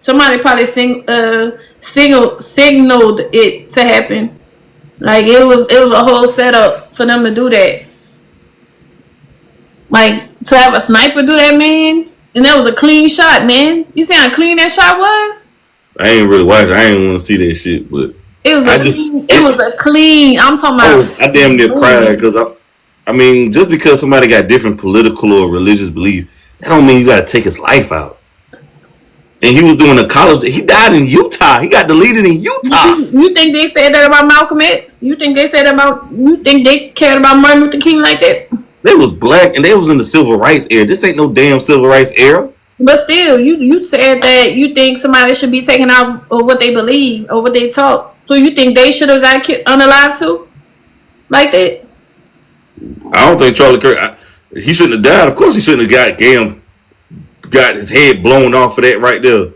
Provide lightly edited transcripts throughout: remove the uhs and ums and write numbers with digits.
Somebody probably signaled it to happen. Like it was a whole setup for them to do that. Like to have a sniper do that, man. And that was a clean shot, man. You see how clean that shot was? I ain't really watch it. I ain't want to see that shit, but it was a clean. I'm talking about. I damn near cried because I mean, just because somebody got different political or religious beliefs, that don't mean you got to take his life out. And he was doing a college. He died in Utah. He got deleted in Utah. You think they said that about Malcolm X? You think they said about? You think they cared about Martin Luther King like that? They was black and they was in the civil rights era. This ain't no damn civil rights era. But still, you said that you think somebody should be taken out of what they believe or what they talk. So you think they should have got unalive too? Like that? I don't think Charlie Kirk. He shouldn't have died. Of course, he shouldn't have got his head blown off of that right there.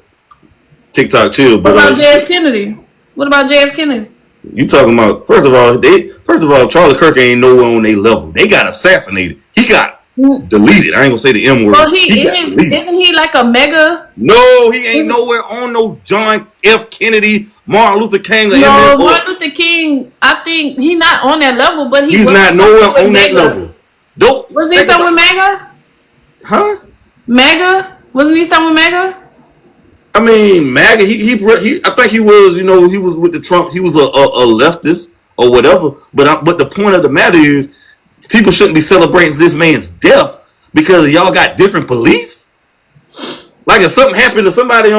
TikTok chill. What about J.F. Kennedy? What about J.F. Kennedy? You talking about first of all, Charlie Kirk ain't nowhere on their level. They got assassinated. He got deleted. I ain't gonna say the M word. Well, isn't he like a mega? No, he ain't nowhere on no John F. Kennedy, Martin Luther King. No, Martin Luther King. I think he's not on that level, but he's not nowhere on that level. Was he somewhere Mega? Huh? Mega? Wasn't he somewhere Mega? I mean, MAGA. He I think he was. You know, he was with the Trump. He was a leftist or whatever. But the point of the matter is, people shouldn't be celebrating this man's death because y'all got different beliefs. Like if something happened to somebody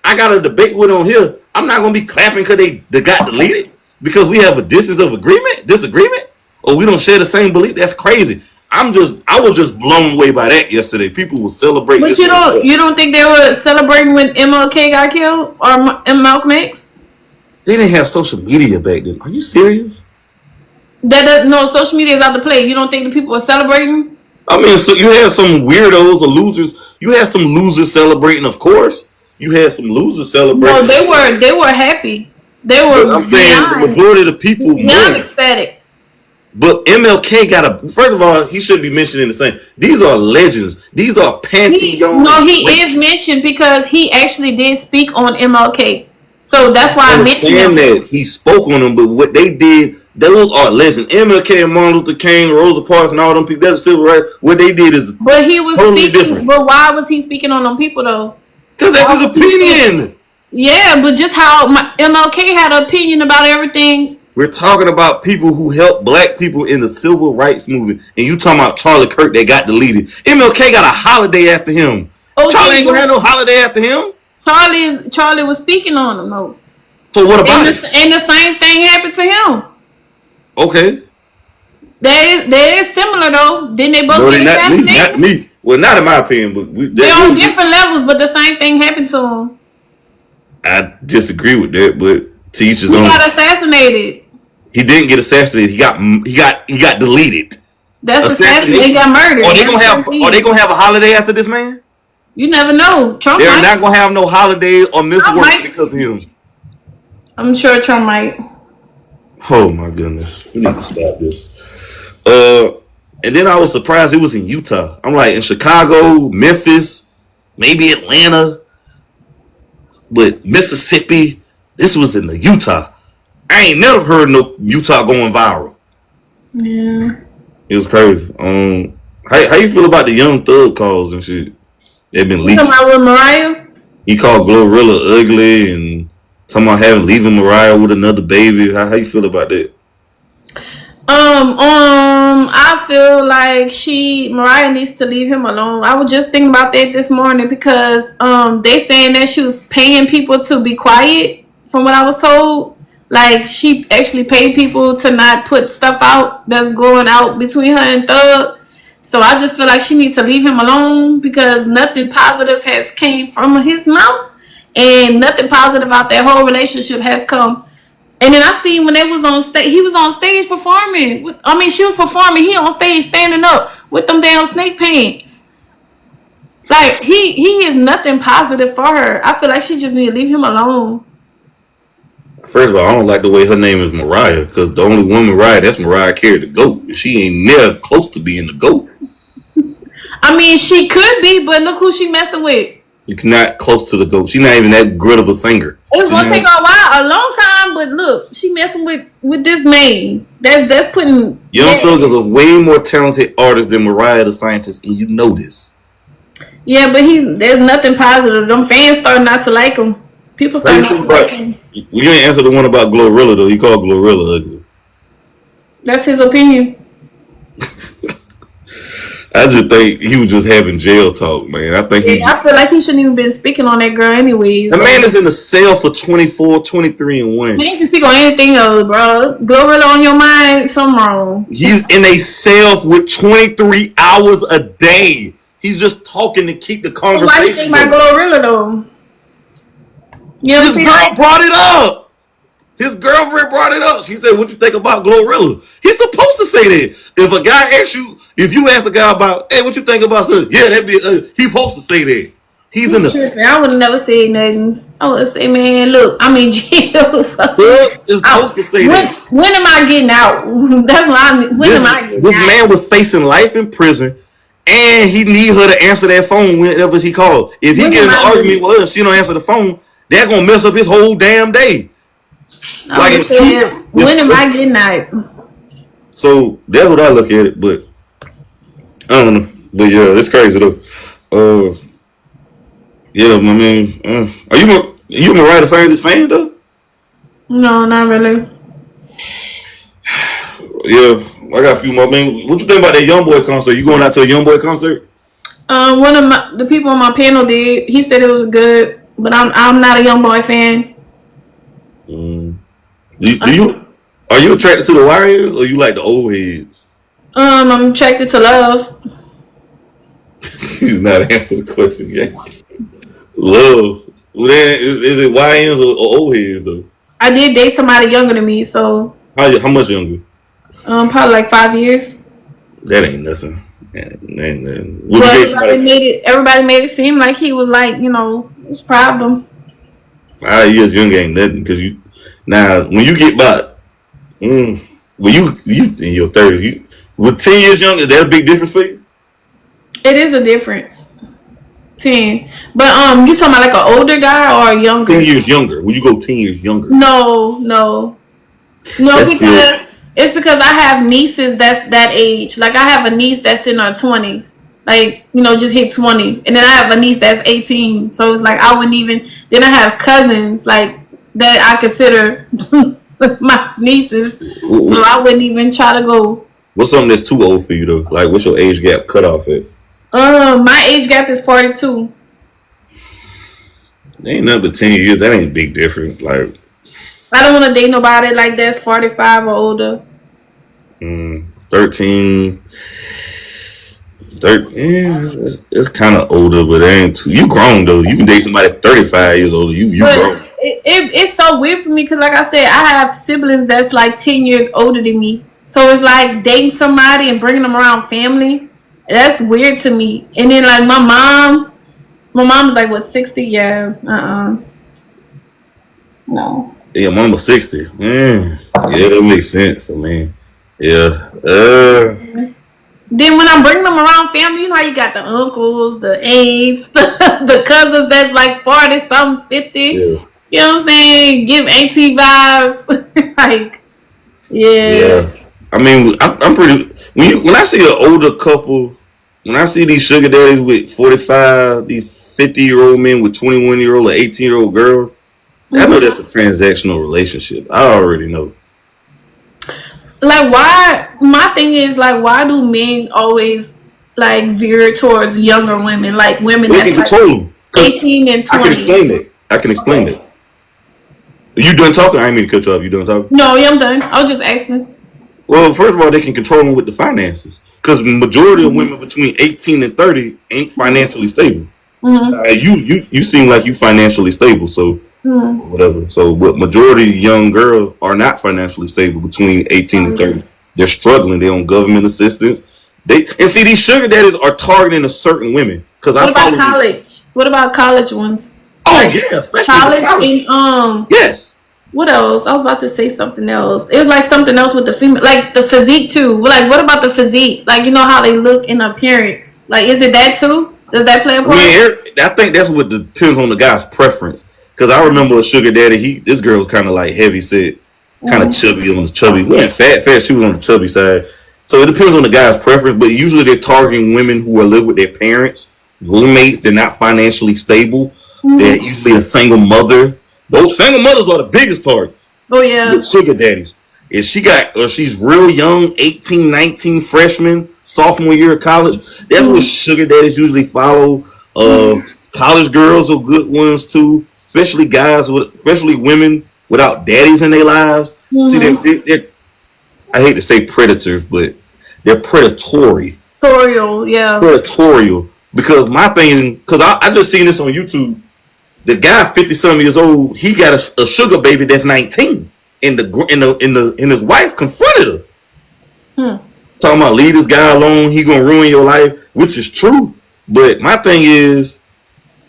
I got a debate with on here, I'm not gonna be clapping because they got deleted because we have a disagreement, or we don't share the same belief. That's crazy. I was just blown away by that yesterday. People were celebrating. But you don't think they were celebrating when MLK got killed or Malcolm X? They didn't have social media back then. Are you serious? No, social media is out to play. You don't think the people were celebrating? I mean, so you have some weirdos or losers. You had some losers celebrating, of course. You had some losers celebrating. No, they were happy. They were. I'm saying the majority of the people beyond ecstatic. But MLK first of all, he should be mentioned in the same. These are legends. These are pantheon. He is mentioned because he actually did speak on MLK. So that's why I mentioned him. That he spoke on them, but what they did, those are legends. MLK and Martin Luther King, Rosa Parks, and all them people, that's civil rights. What they did is totally different. But why was he speaking on them people though? Because that's his opinion. Yeah, but just how MLK had an opinion about everything. We're talking about people who helped black people in the civil rights movement, and you talking about Charlie Kirk that got deleted. MLK got a holiday after him. Okay, Charlie ain't gonna have no holiday after him. Charlie was speaking on him though. So what about it? And the same thing happened to him. Okay. They is similar though. Didn't they both get assassinated? Not me. Well, not in my opinion, but they're on different levels, but the same thing happened to him. I disagree with that, but to each his own. He got assassinated. He didn't get assassinated. He got deleted. That's assassinated. He got murdered. Are they gonna have a holiday after this man? You never know. Trump. They're not gonna have no holiday or miss work because of him. I'm sure Trump might. Oh my goodness, we need to stop this. And then I was surprised it was in Utah. I'm like in Chicago, Memphis, maybe Atlanta, but Mississippi. This was in the Utah. I ain't never heard no Utah going viral. Yeah, it was crazy. How you feel about the Young Thug calls and shit? They've been leaking. Talking about with Mariah? He called Glorilla ugly and talking about leaving Mariah with another baby. How you feel about that? I feel like Mariah needs to leave him alone. I was just thinking about that this morning because they saying that she was paying people to be quiet. From what I was told, like she actually paid people to not put stuff out that's going out between her and Thug. So I just feel like she needs to leave him alone because nothing positive has came from his mouth and nothing positive out that whole relationship has come. And then I see when they was on stage, he was on stage performing. She was performing. He on stage standing up with them damn snake pants. Like he is nothing positive for her. I feel like she just need to leave him alone. First of all, I don't like the way her name is Mariah because the only woman that's Mariah Carey, the GOAT. She ain't never close to being the GOAT. She could be, but look who she messing with. You're not close to the GOAT. She's not even that good of a singer. It was gonna take her a long time, but look, she messing with this man. That's putting. Young Thug is a way more talented artist than Mariah the Scientist, and you know this. Yeah, but there's nothing positive. Them fans starting not to like him. People starting not to like him. You didn't answer the one about Glorilla though. He called Glorilla ugly. That's his opinion. I just think he was just having jail talk, man. I think I feel like he shouldn't even been speaking on that girl anyways. The man is in the cell for 24, 23, and 1. Man, you can speak on anything else, bro. Glorilla on your mind, something wrong. He's in a cell with 23 hours a day. He's just talking to keep the conversation. Why do you think about Glorilla though? You know His girl brought it up. His girlfriend brought it up. She said, "What you think about Glorilla?" He's supposed to say that. If a guy asks you, if you ask a guy about, "Hey, what you think about?" Something? Yeah, that'd be. He's supposed to say that. He's in the. I would have never said nothing. I would say, "Man, look, I'm in jail." Is supposed to say that. When am I getting out? That's what I. When am I getting out? This man was facing life in prison, and he needs her to answer that phone whenever he calls. If he get in an argument with her, she don't answer the phone. That's gonna mess up his whole damn day. Like, when am I getting out? So that's what I look at it, but I don't know. But yeah, it's crazy though. Yeah, my man. Are you a Mariah the Scientist fan though? No, not really. Yeah, I got a few more. Man, what you think about that YoungBoy concert? You going out to a YoungBoy concert? One of the people on my panel did. He said it was good, but I'm not a YoungBoy fan. Are you attracted to the Warriors or you like the old heads? I'm attracted to Love. He's not answering the question yet. Love. Well, then, is it YNs or old heads though? I did date somebody younger than me, so. How much younger? Probably like 5 years. That ain't nothing. Ain't nothing. Everybody made it seem like he was like, it's a problem. 5 years younger ain't nothing because now when you get about when you in your 30s, with 10 years younger, is that a big difference for you? It is a difference. 10. But you talking about like an older guy or a younger? 10 years younger. When you go 10 years younger. No, because it's because I have nieces that's that age. Like I have a niece that's in her 20s. Like, just hit 20. And then I have a niece that's 18. So it's like I wouldn't even. Then I have cousins like that I consider my nieces. So I wouldn't even try to go. What's something that's too old for you though? Like what's your age gap cut off at? My age gap is 42. Ain't nothing but 10 years. That ain't a big difference. Like I don't want to date nobody like that's 45 or older. 13. Yeah, it's kind of older, but it ain't too. You grown though. You can date somebody 35 years older. You grown. It's so weird for me because, like I said, I have siblings that's like 10 years older than me. So it's like dating somebody and bringing them around family. That's weird to me. And then like my mom's like what 60? Yeah, no. Yeah, mama's 60. Yeah, that makes sense. I mean, yeah. Then when I'm bringing them around family, you know how you got the uncles, the aunts, the cousins that's like 40 something, 50. Yeah. You know what I'm saying? Give auntie vibes. Like, yeah. I mean, I'm pretty. When I see an older couple, when I see these sugar daddies with 45, these 50-year-old men with 21-year-old or 18-year-old girls, I know that's a transactional relationship. I already know. Like, why? My thing is, like, why do men always, like, veer towards younger women? Like, women that's like 18 and 20. I can explain that. You done talking? I ain't mean to cut you off. You done talking? No, yeah, I'm done. I was just asking. Well, first of all, they can control them with the finances. Because the majority of women between 18 and 30 ain't financially stable. You seem like you financially stable, so whatever. So, but majority of young girls are not financially stable between 18 and 30. They're struggling. They're on government assistance. And see, these sugar daddies are targeting a certain women. What about college? What about college ones? Oh yeah, especially college. And yes. What else? I was about to say something else. It was like something else with the female, like the physique too. Like, what about the physique? Like, you know how they look in appearance. Like, is it that too? Does that play a I part? mean, I think that's what depends on the guy's preference. Because I remember a sugar daddy. This girl was kind of like heavy set, kind of chubby on the chubby. We ain't fat. She was on the chubby side. So it depends on the guy's preference. But usually they're targeting women who are live with their parents, roommates. They're not financially stable. They're usually a single mother. Those single mothers are the biggest targets. Oh yeah. The sugar daddies. If she's real young, 18, 19, freshman, sophomore year of college, that's what sugar daddies usually follow. College girls are good ones too, especially especially women without daddies in their lives. See, they're I hate to say predators, but they're predatory. Predatorial. Because my thing, because I just seen this on YouTube. The guy, 50-something years old, he got a sugar baby that's 19, and his wife confronted her, talking about leave this guy alone. He gonna ruin your life, which is true. But my thing is,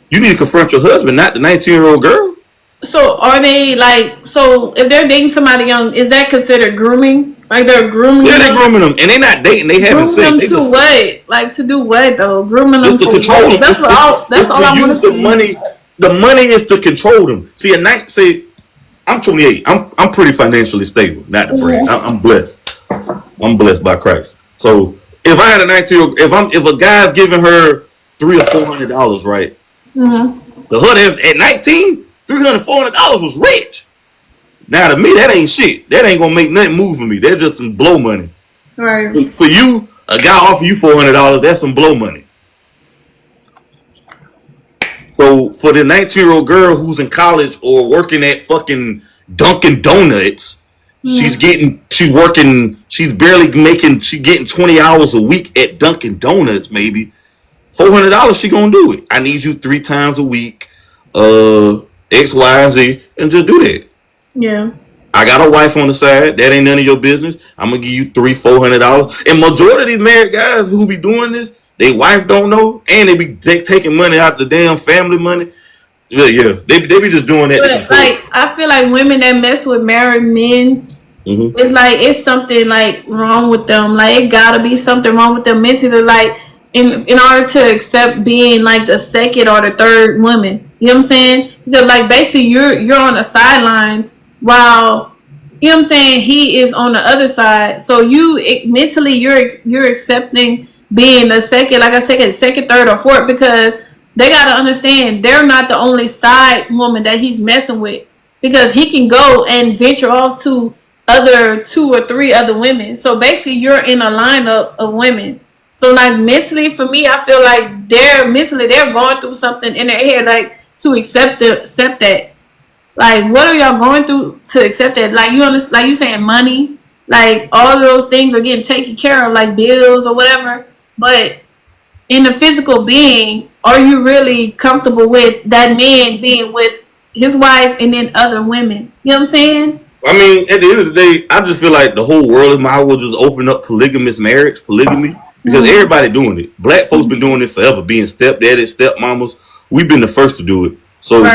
you need to confront your husband, not the 19-year-old girl. So are they like? So if they're dating somebody young, is that considered grooming? Like they're grooming? Yeah, they're grooming them, and they're not dating. They haven't sex. Grooming them to what? Like to do what though? Grooming them to for control what? them. That's all I want to do. The money. The money is to control them. See, I'm 28. I'm pretty financially stable. Not to brag. I'm blessed. I'm blessed by Christ. So if I had a 19-year-old, if a guy's giving her $300 or $400, right? The hood at 19, $300, $400 was rich. Now to me, that ain't shit. That ain't gonna make nothing move for me. That's just some blow money. Right. For you, a guy offer you $400, that's some blow money. So for the 19-year-old girl who's in college or working at fucking Dunkin' Donuts, she's getting 20 hours a week at Dunkin' Donuts, maybe. $400, she gonna do it. I need you 3 times a week, X, Y, Z, and just do that. Yeah. I got a wife on the side. That ain't none of your business. I'm gonna give you $300-$400. And majority of these married guys who be doing this, they wife don't know, and they be taking money out the damn family money. Yeah, they be just doing that. But like, I feel like women that mess with married men, it's like it's something like wrong with them. Like it gotta be something wrong with them mentally. Like in order to accept being like the second or the third woman, you know what I'm saying? Because like basically you're on the sidelines while you know what I'm saying he is on the other side. So mentally you're accepting being the second, like I said, second, third, or fourth, because they gotta understand they're not the only side woman that he's messing with, because he can go and venture off to other 2 or 3 other women. So basically, you're in a lineup of women. So like mentally, for me, I feel like they're going through something in their head, like to accept that. Like, what are y'all going through to accept that? Like like you saying money, like all of those things are getting taken care of, like bills or whatever. But in the physical being, are you really comfortable with that man being with his wife and then other women? You know what I'm saying? I mean, at the end of the day, I just feel like the whole world might well just open up polygamy, because everybody doing it. Black folks been doing it forever, being stepdaddies, stepmamas. We've been the first to do it. So,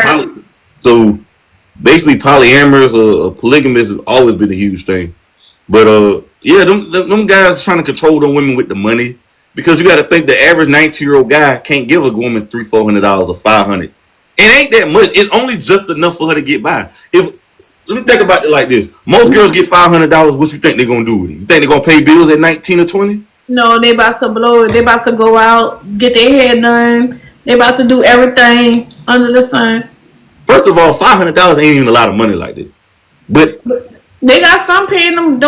so basically, polyamorous or polygamous has always been a huge thing. But yeah, them guys trying to control them women with the money. Because you got to think the average 19-year-old guy can't give a woman $300-$400 or $500. It ain't that much. It's only just enough for her to get by. Let me think about it like this: most girls get $500. What you think they're gonna do with it? You think they're gonna pay bills at 19 or 20? No, they about to blow it. They about to go out, get their hair done. They about to do everything under the sun. First of all, $500 ain't even a lot of money like that. But they got some paying them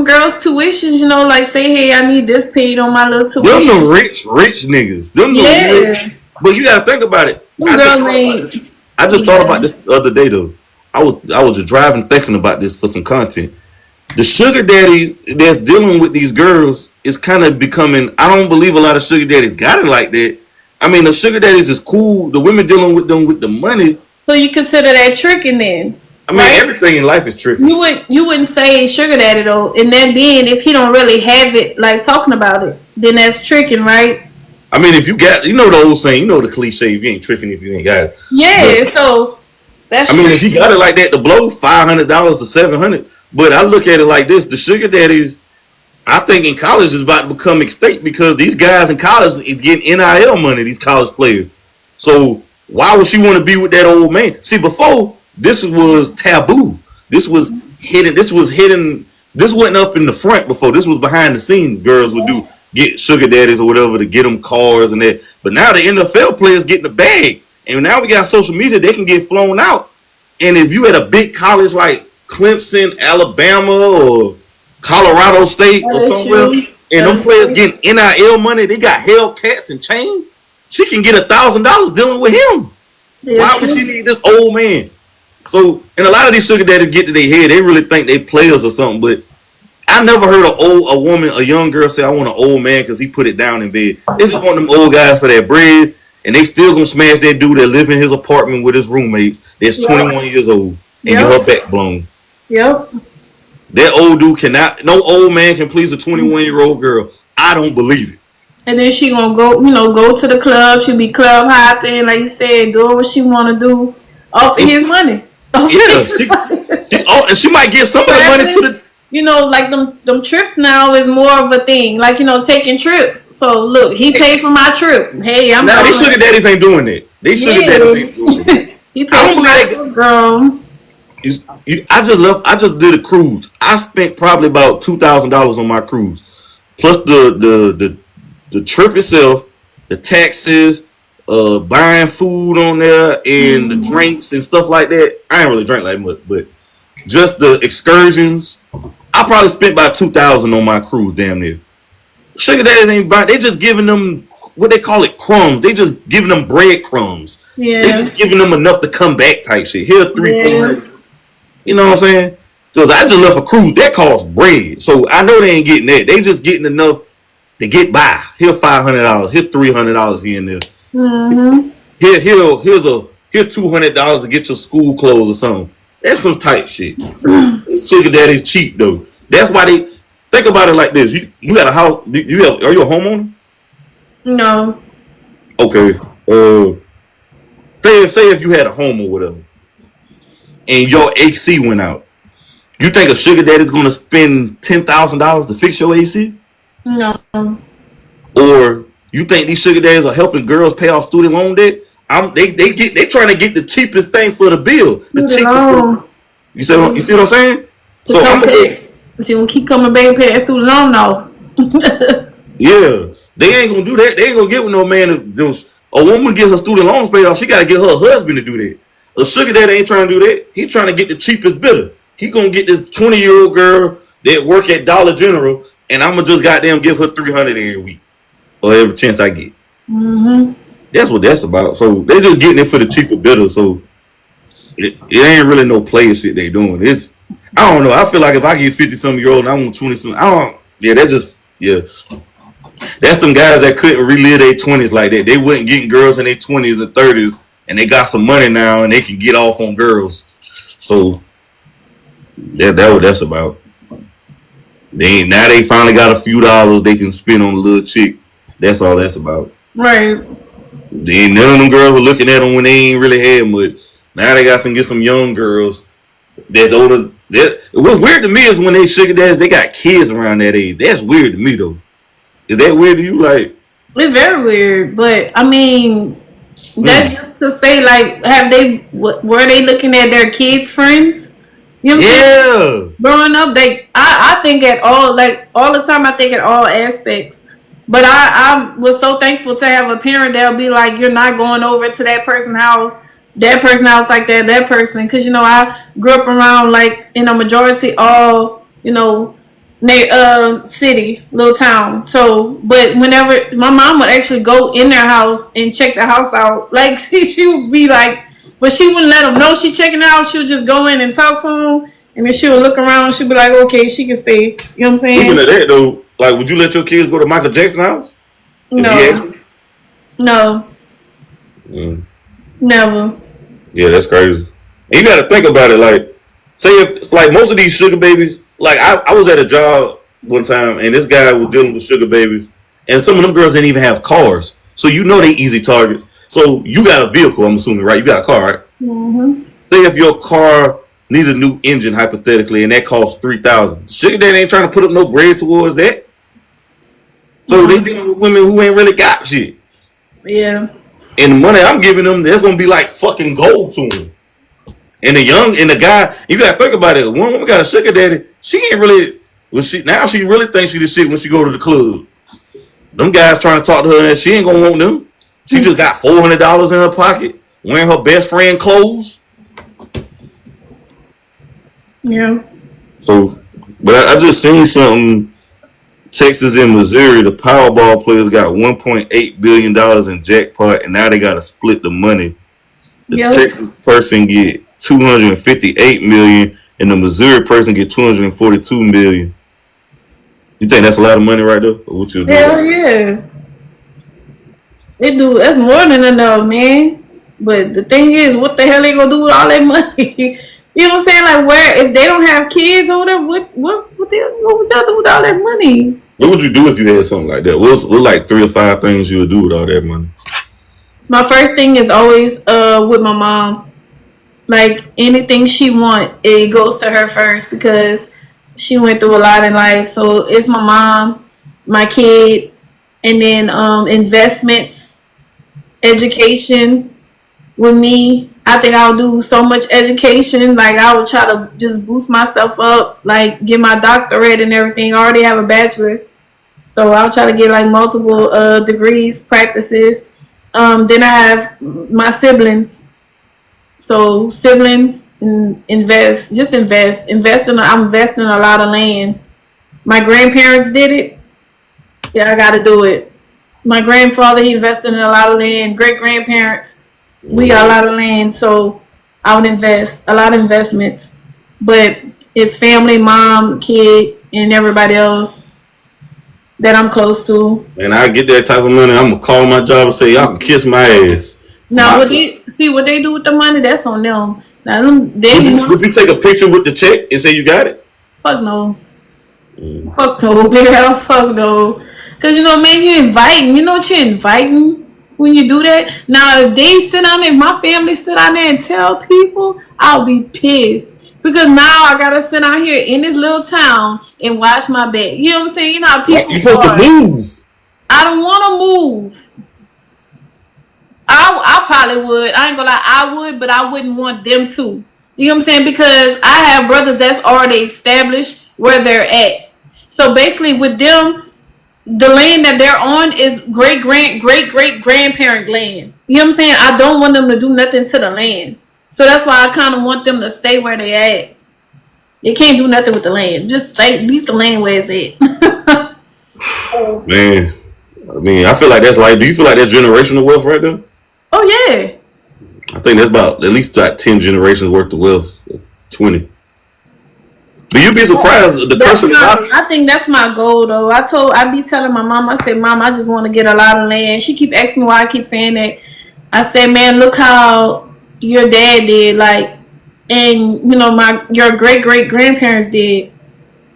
girls tuitions, you know, like say, hey, I need this paid on my little tuition. Them the rich niggas. Them the rich. But you gotta think about it. I just thought about this the other day though. I was just driving thinking about this for some content. The sugar daddies that's dealing with these girls is kind of becoming, I don't believe a lot of sugar daddies got it like that. I mean, the sugar daddies is cool. The women dealing with them with the money. So you consider that tricking then? I mean, everything in life is tricky. You wouldn't say sugar daddy though, and then being if he don't really have it, like talking about it, then that's tricking, right? I mean, if you got, you know the old saying, you know the cliche, if you ain't tricking if you ain't got it. Yeah, but, so that's. I mean, if you got it like that, to blow $500 to $700. But I look at it like this: the sugar daddies, I think in college is about to become extinct because these guys in college is getting NIL money. These college players. So why would she want to be with that old man? See, before this was taboo. This was hidden. This was hidden. This wasn't up in the front before. This was behind the scenes. Girls would get sugar daddies or whatever to get them cars and that. But now the NFL players getting the bag, and now we got social media. They can get flown out. And if you at a big college like Clemson, Alabama, or Colorado State or somewhere, and them players getting NIL money, they got Hellcats and chains. She can get $1,000 dealing with him. Why would she need this old man? So, and a lot of these sugar daddies get to their head. They really think they players or something. But I never heard a young girl say, "I want an old man because he put it down in bed." They just want them old guys for their bread, and they still gonna smash that dude that live in his apartment with his roommates. That's 21 years old and get her back blown. Yep. That old dude cannot. No old man can please a 21-year-old girl. I don't believe it. And then she gonna go to the club. She'll be club hopping, like you said, doing what she wanna do off of his money. And she might give some of the money to the. Like them trips now is more of a thing. Like taking trips. So look, he paid for my trip. Hey, I'm. Now these sugar daddies ain't doing that. These sugar daddies ain't doing that. He paid for my trip, girl. I just did a cruise. I spent probably about $2,000 on my cruise, plus the trip itself, the taxes, buying food on there, and the drinks and stuff like that. I ain't really drink like much, but just the excursions. I probably spent about $2,000 on my cruise, damn near. Sugar daddies ain't buying. They just giving them what they call it, crumbs. They just giving them breadcrumbs. Yeah. They just giving them enough to come back type shit. Here, 300. You know what I'm saying? Because I just left a cruise that costs bread, so I know they ain't getting that. They just getting enough to get by. Here $500. Here $300 here and there. Mm-hmm. Here's $200 to get your school clothes or something. That's some type shit. Sugar daddy's cheap though. That's why they think about it like this. You got a house. Are you a homeowner? No. Okay. Say if you had a home or whatever, and your AC went out. You think a sugar daddy's gonna spend $10,000 to fix your AC? No. Or you think these sugar daddies are helping girls pay off student loan debt? They trying to get the cheapest thing for the bill. The cheapest. You see what I'm saying? So she gonna keep coming back and pay that student loan off. Yeah, they ain't gonna do that. They ain't gonna get with no man. A woman gets her student loans paid off. She gotta get her husband to do that. A sugar daddy ain't trying to do that. He trying to get the cheapest bidder. He gonna get this 20-year-old girl that work at Dollar General, and I'm gonna just goddamn give her $300 every week or every chance I get. Mm-hmm. That's what that's about. So they just getting it for the cheaper bidder. So it ain't really no player shit they doing. I don't know. I feel like if I get 50-some-year-old and I want 20-some, that's them guys that couldn't relive their 20s like that. They wasn't getting girls in their 20s and 30s, and they got some money now and they can get off on girls. So that's what that's about. Now they finally got a few dollars they can spend on a little chick. That's all that's about. Right. Then none of them girls were looking at them when they ain't really had much. Now they got some young girls that's older. What's weird to me is when they sugar daddies, they got kids around that age. That's weird to me though. Is that weird to you? Like, it's very weird, but I mean, that's just to say, like, were they looking at their kids' friends? You know what I'm saying? Growing up, I think at all the time. I think at all aspects. But I was so thankful to have a parent that'll be like, you're not going over to that person's house like that person, because I grew up around like in a majority all city, little town. So, but whenever my mom would actually go in their house and check the house out, like she would be like, but she wouldn't let them know she checking out. She would just go in and talk to them, and then she would look around and she'd be like, okay, she can stay. You know what I'm saying? Speaking of that though, like, would you let your kids go to Michael Jackson's house? No. Never. Yeah, that's crazy. And you got to think about it. Like, say if it's like most of these sugar babies. Like, I was at a job one time, and this guy was dealing with sugar babies, and some of them girls didn't even have cars, so they easy targets. So you got a vehicle, I'm assuming, right? You got a car, right? Mm-hmm. Say if your car need a new engine hypothetically, and that costs $3,000. Sugar daddy ain't trying to put up no bread towards that. So they dealing with women who ain't really got shit. Yeah. And the money I'm giving them, they're gonna be like fucking gold to them. And the guy, you gotta think about it. One woman got a sugar daddy. She ain't really. She really thinks she the shit when she go to the club. Them guys trying to talk to her and she ain't gonna want them. She just got $400 in her pocket, wearing her best friend clothes. Yeah. So, but I just seen something. Texas and Missouri, the Powerball players got $1.8 billion in jackpot, and now they got to split the money. The Texas person get $258 million, and the Missouri person get $242 million. You think that's a lot of money right there? Or what you do? Hell yeah. They do. That's more than enough, man. But the thing is, what the hell they gonna do with all that money? You know what I'm saying? Like, where if they don't have kids or whatever, what would y'all do with all that money? What would you do if you had something like that? What like 3 or 5 things you would do with all that money? My first thing is always with my mom. Like, anything she want, it goes to her first because she went through a lot in life. So it's my mom, my kid, and then investments, education with me. I think I'll do so much education. Like, I will try to just boost myself up, like get my doctorate and everything. I already have a bachelor's, so I'll try to get like multiple degrees, practices. Then I have my siblings. So siblings, I'm investing a lot of land. My grandparents did it. Yeah, I got to do it. My grandfather, he invested in a lot of land. Great grandparents. We got a lot of land, so I would invest a lot of investments. But it's family, mom, kid, and everybody else that I'm close to. And I get that type of money, I'm gonna call my job and say, y'all can kiss my ass. Now, what they do with the money, that's on them. Now, would you take a picture with the check and say you got it? Fuck no. Fuck no, big hell, fuck no. Cause man, you inviting. You know what you're inviting when you do that. Now, if they sit down there, if my family sit down there and tell people, I'll be pissed. Because now I gotta sit out here in this little town and watch my back. You know what I'm saying? You know how people you're supposed to move. I don't want to move. I probably would. I ain't gonna lie, I would, but I wouldn't want them to. You know what I'm saying? Because I have brothers that's already established where they're at. So basically, with them, the land that they're on is great grandparent land. You know what I'm saying? I don't want them to do nothing to the land. So that's why I kind of want them to stay where they at. They can't do nothing with the land. Just leave the land where it's at. Man, I mean, I feel like that's like. Do you feel like that's generational wealth right there? Oh yeah. I think that's about at least like 10 generations worth of wealth. 20. But you'd be surprised the person. I think that's my goal though. I be telling my mom, I said, Mom, I just want to get a lot of land. She keep asking me why I keep saying that. I said, man, look how your dad did, like, and your great grandparents did.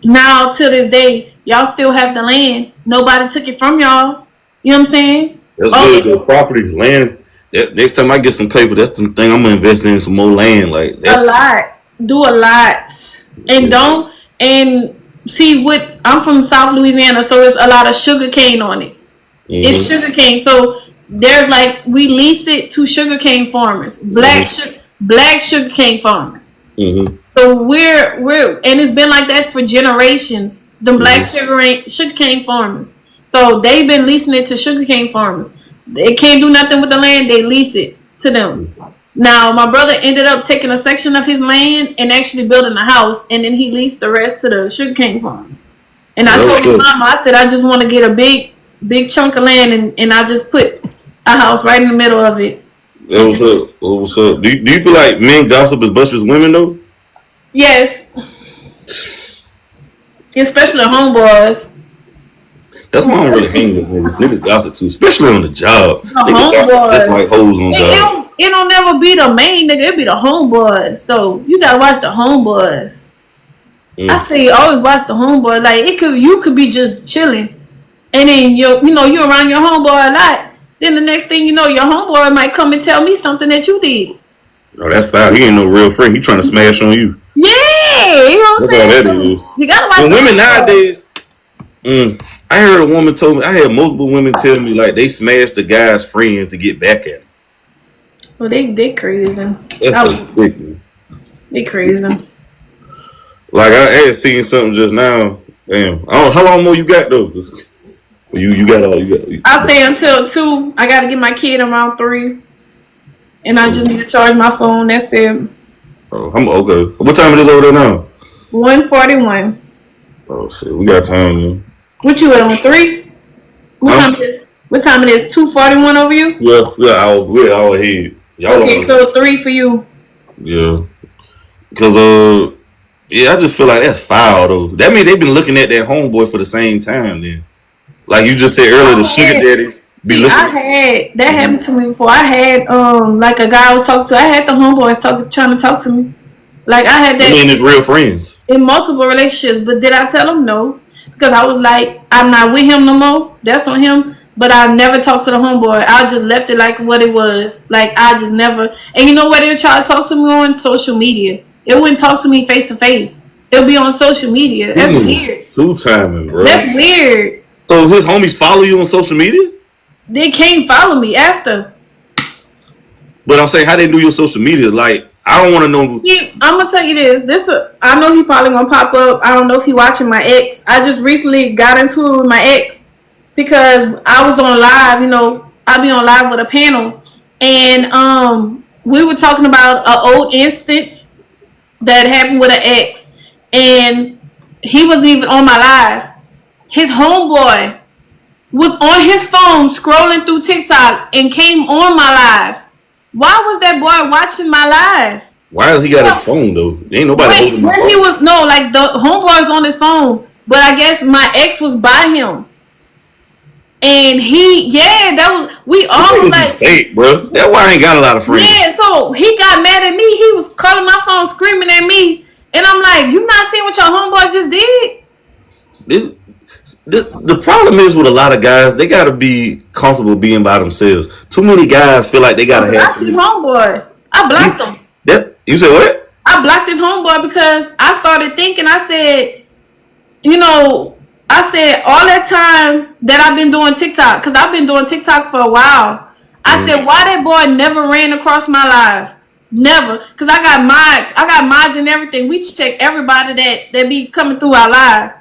Now to this day, y'all still have the land. Nobody took it from y'all. You know what I'm saying? That's good. The property, land. Next time I get some paper, that's the thing I'm gonna invest in, some more land. Like that's a lot. Do a lot. And see what I'm from South Louisiana, so there's a lot of sugar cane on it. Mm-hmm. It's sugar cane, so there's like we lease it to sugar cane farmers, black sugar cane farmers. Mm-hmm. So we're and it's been like that for generations. The black sugar cane farmers. So they've been leasing it to sugar cane farmers. They can't do nothing with the land. They lease it to them. Now, my brother ended up taking a section of his land and actually building a house, and then he leased the rest to the sugarcane farms. And I told his mama, I said, I just want to get a big chunk of land, and I just put a house right in the middle of it. What's up? What's up? Do you feel like men gossip as much as women, though? Yes. Especially homeboys. That's why I don't really hang with niggas. Niggas gossip too, especially on the job. Niggas gossip just like hoes on jobs. It don't never be the main nigga. It be the homeboys. So you gotta watch the homeboys. I say always watch the homeboys. Like you could be just chilling, and then you around your homeboy a lot. Then the next thing you know, your homeboy might come and tell me something that you did. Oh, that's foul. He ain't no real friend. He trying to smash on you. what I'm That's all that saying? is. You gotta watch And the women homeboy. nowadays, I heard a woman told me, I had multiple women tell me like they smashed the guy's friends to get back at him. Well, they crazy. That's so ridiculous. They crazy. Like I had seen something just now. Damn. I don't, how long more you got though? You got all you got. I'll say until 2. I gotta get my kid around 3, and I just need to charge my phone. That's it. Oh, I'm okay. What time it is over there now? 1:41. Oh shit, we got time. Man. What you at on 3? What time it is? 2:41 over you? Yeah, we're all ahead. Y'all okay, so 3 for you. Yeah, because yeah, I just feel like that's foul though. That means they've been looking at that homeboy for the same time. Then, like you just said earlier, the sugar daddies be looking. I had that happened to me before. I had like a guy I was talking to. I had the homeboys trying to talk to me. Like I had that. I mean, it's real friends in multiple relationships. But did I tell him no? Because I was like, I'm not with him no more. That's on him. But I never talked to the homeboy. I just left it like what it was. Like I just never. And you know what? They would try to talk to me on social media. It wouldn't talk to me face to face. It'll be on social media. That's weird. 2-timing, bro. That's weird. So his homies follow you on social media? They can't follow me after. But I'm saying, how they do your social media? Like, I don't want to know. I'm gonna tell you this. I know he probably gonna pop up. I don't know if he watching my ex. I just recently got into it with my ex because I was on live. You know, I be on live with a panel, and we were talking about an old instance that happened with an ex, and he wasn't even on my live. His homeboy was on his phone scrolling through TikTok and came on my live. Why was that boy watching my live? Why has he got his phone though? Ain't nobody holding my phone. He was like the homeboy was on his phone, but I guess my ex was by him, and we all was like fake, bro. That's why I ain't got a lot of friends. Yeah, so he got mad at me. He was calling my phone, screaming at me, and I'm like, "You not seeing what your homeboy just did?" The problem is with a lot of guys, they gotta be comfortable being by themselves. Too many guys feel like they gotta have some homeboy. I blocked him. Yep. You said what? I blocked his homeboy because I started thinking. I said, all that time that I've been doing TikTok, because I've been doing TikTok for a while. I said, why that boy never ran across my live? Never. Because I got mods and everything. We check everybody that be coming through our live.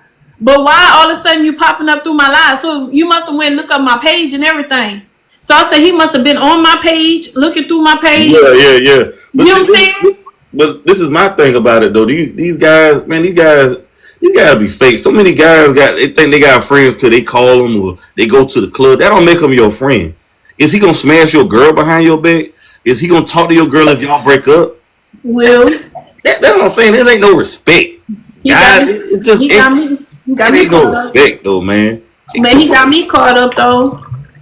But why all of a sudden you popping up through my live? So you must have went and look up my page and everything. So I said he must have been on my page, looking through my page. Yeah. But you know what I'm saying? But this is my thing about it though. These guys, man, these guys be fake. So many guys they think they got friends because they call them or they go to the club. That don't make them your friend. Is he gonna smash your girl behind your back? Is he gonna talk to your girl if y'all break up? Well, that's what I'm saying. There ain't no respect. Guys, it just ain't no respect though, man. Man, he got me caught up though.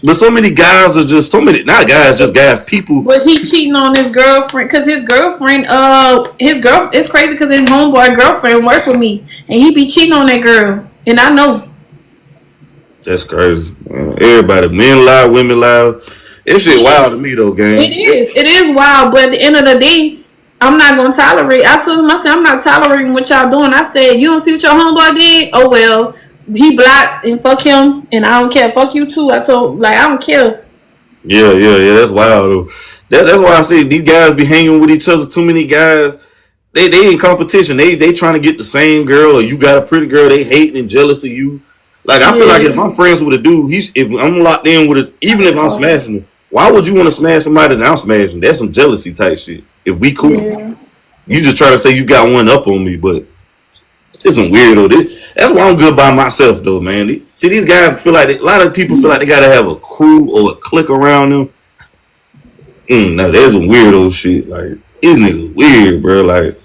But so many guys are just not guys, just guys, people. But he cheating on his girlfriend because his girlfriend, it's crazy because his homeboy girlfriend work with me and he be cheating on that girl, and I know. That's crazy. Man. Everybody, men lie, women lie. It's shit wild to me though, gang. It is wild. But at the end of the day, I'm not gonna tolerate. I told him, I said, I'm not tolerating what y'all doing. I said, you don't see what your homeboy did? Oh well, he blocked and fuck him, and I don't care. Fuck you too. I told I don't care. Yeah. That's wild though. That's why I say these guys be hanging with each other. Too many guys. They in competition. They trying to get the same girl, or you got a pretty girl. They hating and jealous of you. Like I feel like if I'm friends with a dude, if I'm locked in with it, even if I'm smashing him, why would you want to smash somebody that I'm smashing? That's some jealousy type shit. If we cool, you just try to say you got one up on me, but it's some weirdo. That's why I'm good by myself, though, man. See, these guys feel like a lot of people feel like they gotta have a crew or a clique around them. Now there's some weirdo shit. Like these niggas weird, bro. Like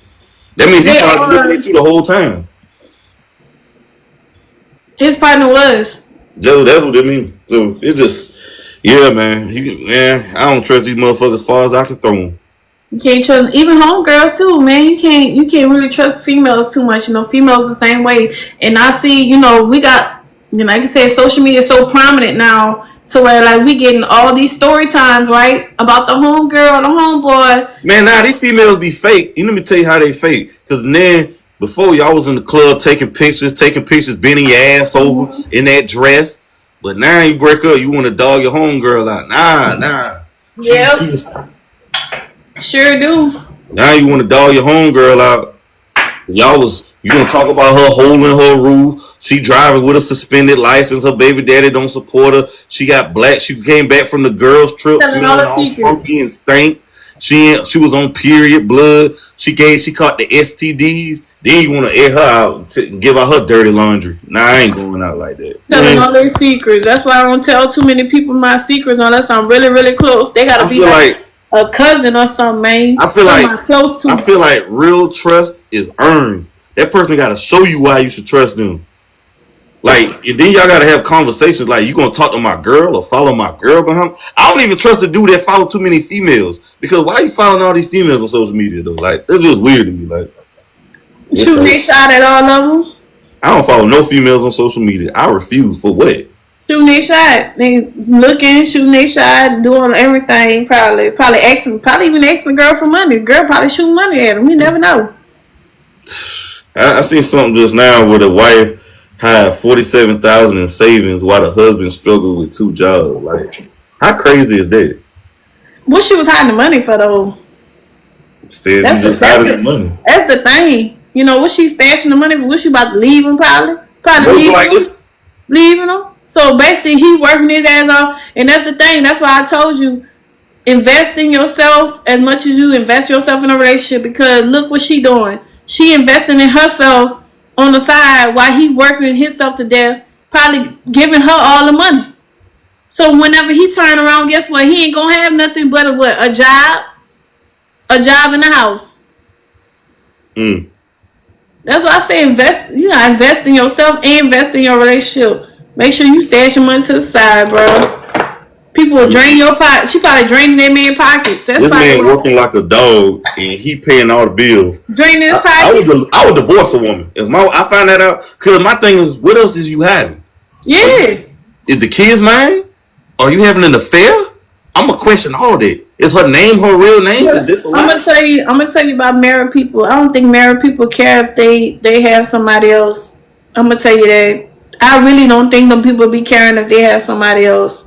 that means he probably looking at you the whole time. His partner was. That's what it means. So it's just, yeah, man. I don't trust these motherfuckers as far as I can throw them. You can't trust even homegirls too, man. You can't really trust females too much. Females the same way. And I see, we got, like I said, social media is so prominent now to where we getting all these story times, right? About the homegirl, the homeboy. Man, these females be fake. Let me tell you how they fake. Because then Before y'all was in the club taking pictures, bending your ass over in that dress. But now you break up, you want to dog your homegirl out. Nah. Yep. Sure do. Now you want to dog your homegirl out. You gonna talk about her holding her roof. She driving with a suspended license. Her baby daddy don't support her. She got black. She came back from the girls' trip smelling all funky and stank. She was on period blood. She caught the STDs. Then you want to air her out and give out her dirty laundry. Nah, I ain't going out like that. Telling all their secrets. That's why I don't tell too many people my secrets unless I'm really, really close. They gotta be like a cousin or something, man. I feel like real trust is earned. That person got to show you why you should trust them. Like, and then y'all got to have conversations like, you going to talk to my girl or follow my girl behind? I don't even trust a dude that follow too many females. Because why are you following all these females on social media, though? Like, it's just weird to me. Like, shooting their shot at all of them? I don't follow no females on social media. I refuse. For what? Shooting their shot. They looking, shooting their shot, doing everything. Probably even asking the girl for money. The girl probably shooting money at them. You never know. I seen something just now where the wife had $47,000 in savings while the husband struggled with 2 jobs. Like, how crazy is that? What she was hiding the money for, though? Says you just hiding the money. That's the thing. You know, what she stashing the money for? What she about to leave him, probably leaving him. So basically, he working his ass off, and that's the thing. That's why I told you, invest in yourself as much as you invest yourself in a relationship. Because look what she doing. She investing in herself on the side while he working himself to death, probably giving her all the money. So whenever he turn around, guess what? He ain't gonna have nothing but a job in the house. That's why I say invest. You know, invest in yourself and invest in your relationship. Make sure you stash your money to the side, bro. People will drain your pocket. She probably draining their man's pockets. This man working like a dog and he paying all the bills. Draining his pockets. I would divorce a woman if I find that out. Because my thing is, what else is you having? Yeah. Is the kids mine? Are you having an affair? I'm gonna question all that. Is her name her real name? Is this a lie? I'm gonna tell you about married people. I don't think married people care if they have somebody else. I'm gonna tell you that. I really don't think them people be caring if they have somebody else.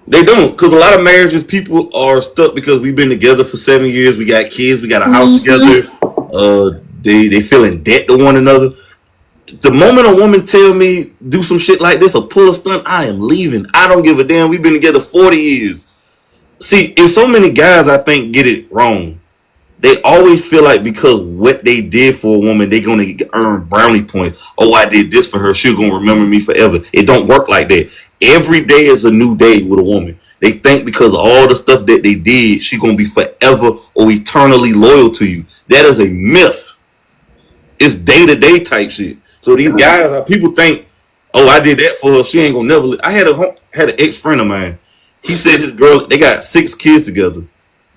They don't, because a lot of marriages, people are stuck because we've been together for 7 years. We got kids. We got a house together. They feel in debt to one another. The moment a woman tell me do some shit like this or pull a stunt, I am leaving. I don't give a damn. We've been together 40 years. See, and so many guys, I think, get it wrong. They always feel like because what they did for a woman, they're going to earn brownie points. Oh, I did this for her. She's going to remember me forever. It don't work like that. Every day is a new day with a woman. They think because of all the stuff that they did, she's going to be forever or eternally loyal to you. That is a myth. It's day-to-day type shit. So these guys, people think, oh, I did that for her. She ain't going to never live. I had an ex-friend of mine. He said his girl, they got 6 kids together.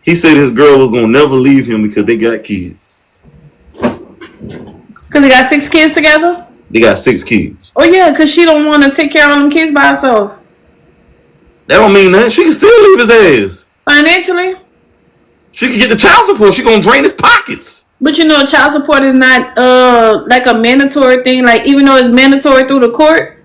He said his girl was going to never leave him because they got kids. Because they got 6 kids together? They got 6 kids. Oh, yeah, because she don't want to take care of them kids by herself. That don't mean nothing. She can still leave his ass. Financially? She can get the child support. She going to drain his pockets. But you know, child support is not like a mandatory thing. Like, even though it's mandatory through the court,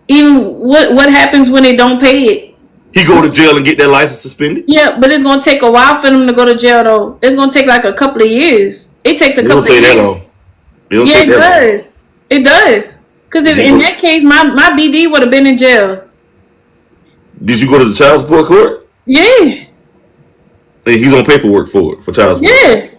even what happens when they don't pay it? He go to jail and get that license suspended? Yeah, but it's going to take a while for them to go to jail, though. It's going to take like a couple of years. It takes a couple of years. Yeah, it does. It does. Because in that case, my BD would have been in jail. Did you go to the child support court? Yeah. And he's on paperwork for child support? Yeah.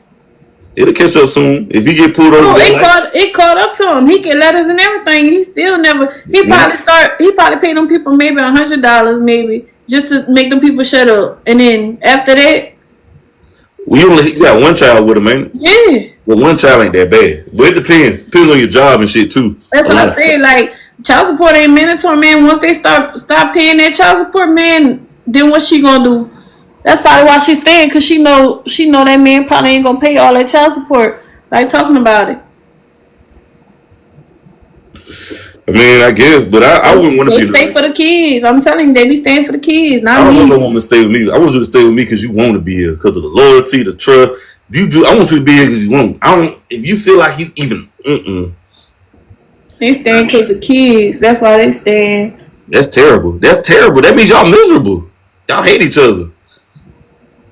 It'll catch up soon. If he get pulled over, it caught up to him. He get letters and everything. He still never. He probably paid them people maybe $100, maybe just to make them people shut up. And then after that, you got one child with him, man. Yeah. Well, one child ain't that bad, but it depends. Depends on your job and shit too. That's what I said. Like, child support ain't mandatory, man. Once they stop paying that child support, man, then what she gonna do? That's probably why she's staying, because she know that man probably ain't gonna pay all that child support. Like, talking about it. I mean, I guess, but I wouldn't want to be. They stay for the kids. I'm telling you, they be staying for the kids. Not me. I don't want no woman to stay with me. I want you to stay with me because you want to be here, because of the loyalty, the trust. You do. I want you to be as you want. I don't. If you feel like you even. They stand because of kids. That's why they stand. That's terrible. That's terrible. That means y'all miserable. Y'all hate each other.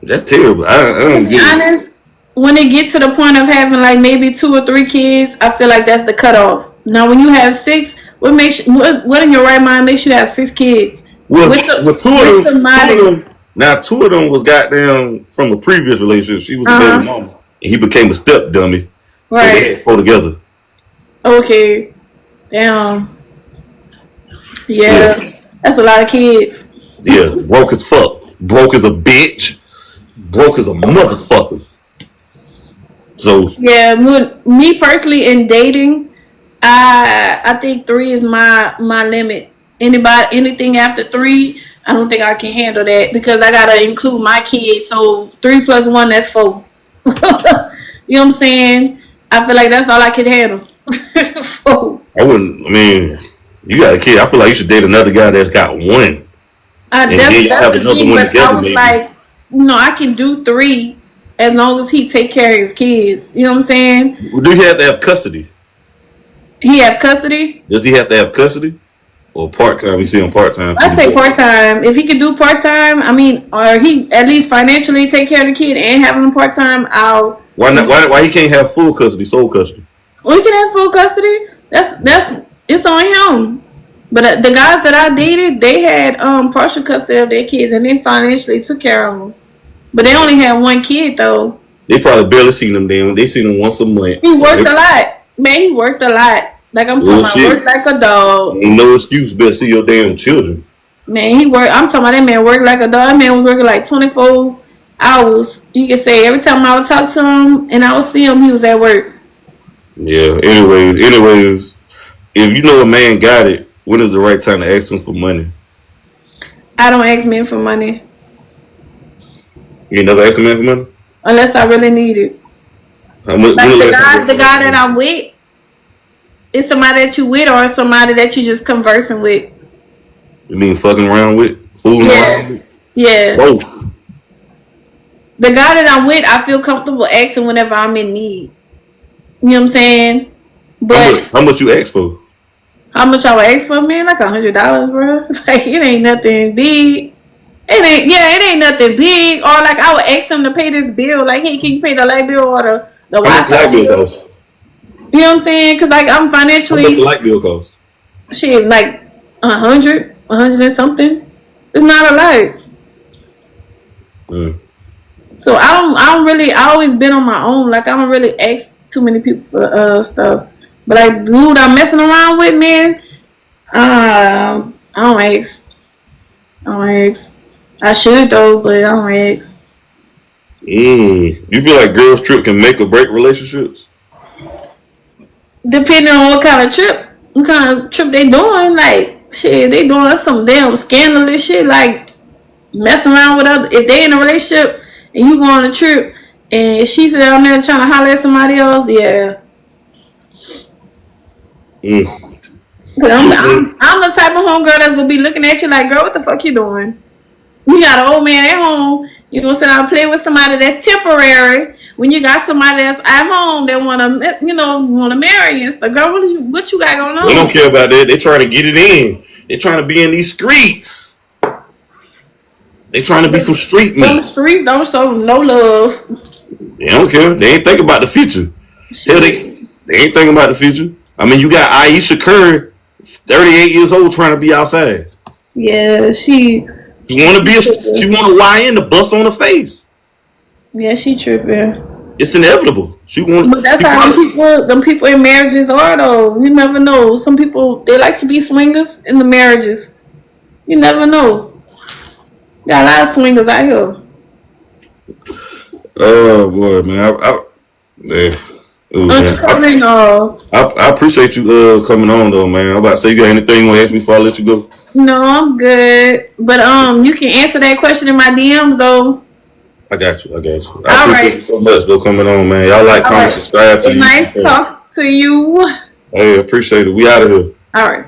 That's terrible. I don't get it. Honest, when it gets to the point of having like maybe 2 or 3 kids, I feel like that's the cutoff. Now, when you have 6, what in your right mind makes you have 6 kids? Well, two of them. Now, 2 of them was goddamn from a previous relationship. She was a baby mama, and he became a step dummy. Right. So they had 4 together. Okay. Damn. Yeah. That's a lot of kids. Yeah, broke as fuck. Broke as a bitch. Broke as a motherfucker. So yeah, me personally in dating, I think 3 is my limit. Anything after 3, I don't think I can handle that because I gotta include my kids. So 3 plus 1, that's 4. You know what I'm saying? I feel like that's all I can handle. 4. I wouldn't. I mean, you got a kid. I feel like you should date another guy that's got 1. And then you have another one together. I was like, I can do 3 as long as he take care of his kids. You know what I'm saying? Do he have to have custody? He have custody? Does he have to have custody? Or part-time? We see him part-time. I say part-time. If he can do part-time, I mean, or he at least financially take care of the kid and have him part-time, I'll... Why not? Why he can't have full custody, sole custody? Well, he can have full custody. That's it's on him. But the guys that I dated, they had partial custody of their kids and they financially took care of them. But they only had 1 kid though. They probably barely seen them then. They seen them once a month. He worked a lot. Man, he worked a lot. Like I'm talking about, worked like a dog. Ain't no excuse, better see your damn children. Man, I'm talking about that man worked like a dog. That man was working like 24 hours. You can say every time I would talk to him and I would see him, he was at work. Yeah. Anyways, if you know a man got it, when is the right time to ask him for money? I don't ask men for money. You never ask a man for money? Unless I really need it. Like the guy that I'm with, it's somebody that you with or somebody that you just conversing with. You mean fucking around with? Fooling around with? Yeah. Both. The guy that I'm with, I feel comfortable asking whenever I'm in need. You know what I'm saying? But how much you ask for? How much I would ask for, man? Like $100, bro. Like it ain't nothing big. It ain't nothing big. Or like I would ask him to pay this bill. Like, hey, can you pay the light bill or the Wi-Fi bill? Cost? You know what I'm saying? Because like I'm financially. How much the light bill cost? Shit, like 100 and something. It's not a lot. So I don't really. I always been on my own. Like I don't really ask too many people for stuff. But like dude, I'm messing around with, man. I don't ask. I should though, but I don't ask. You feel like girls trip can make or break relationships? Depending on what kind of trip they doing. Like shit, they doing some damn scandalous shit. Like messing around with other. If they in a relationship and you go on a trip and she's down there trying to holler at somebody else, yeah. Cause I'm the type of homegirl that's gonna be looking at you like, girl, what the fuck you doing? You got an old man at home. You gonna sit down and play with somebody that's temporary. When you got somebody that's at home that wanna marry you and stuff. Girl, what you got going on? They don't care about that. They trying to get it in. They trying to be in these streets. They trying to be some street meat. Them streets don't show no love. They don't care. They ain't thinking about the future. Hell, they ain't thinking about the future. I mean, you got Aisha Curry, 38 years old, trying to be outside. Yeah, she want to lie in the bust on her face. Yeah, she tripping. It's inevitable. But that's how them people in marriages are though. You never know. Some people they like to be swingers in the marriages. You never know. Got a lot of swingers out here. Oh boy, man. I appreciate you coming on though, man. I'm about to say, you got anything you want to ask me before I let you go? No, I'm good. But you can answer that question in my DMs though. I got you. I appreciate you so much though coming on, man. Y'all like, comment, subscribe to you. Nice talk to you. Hey, appreciate it. We out of here. All right.